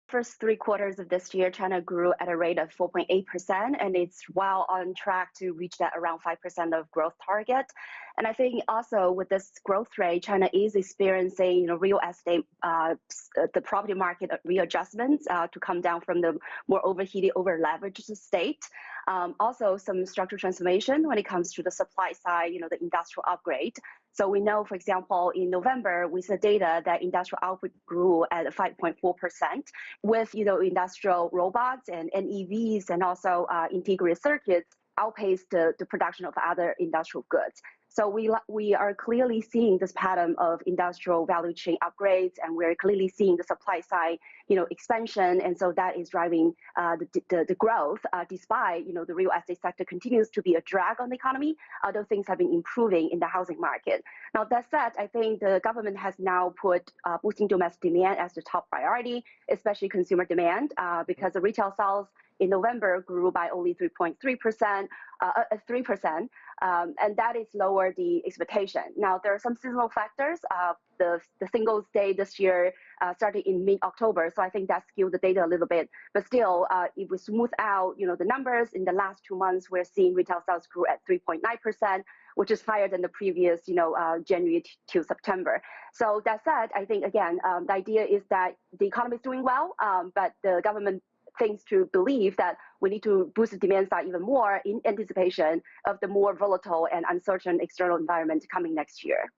First 3 quarters of this year, China grew at a rate of 4.8%, and it's well on track to reach that around 5% of growth target. And I think also with this growth rate, China is experiencing, real estate, the property market readjustments to come down from the more overheated, over-leveraged state. Also, some structural transformation when it comes to the supply side, the industrial upgrade. So we know, for example, in November, we saw data that industrial output grew at 5.4%, with industrial robots and EVs and also integrated circuits outpaced the production of other industrial goods. So we are clearly seeing this pattern of industrial value chain upgrades, and we're clearly seeing the supply side, expansion, and so that is driving the growth. Despite the real estate sector continues to be a drag on the economy, although things have been improving in the housing market. Now that said, I think the government has now put boosting domestic demand as the top priority, especially consumer demand, because the retail sales in November grew by only 3.3%, 3%, and that is lower the expectation. Now, there are some seasonal factors. The Singles Day this year started in mid-October, so I think that skewed the data a little bit. But still, if we smooth out, the numbers in the last 2 months, we're seeing retail sales grew at 3.9%, which is higher than the previous, January to September. So that said, I think again, the idea is that the economy is doing well, but the government things to believe that we need to boost the demand side even more in anticipation of the more volatile and uncertain external environment coming next year.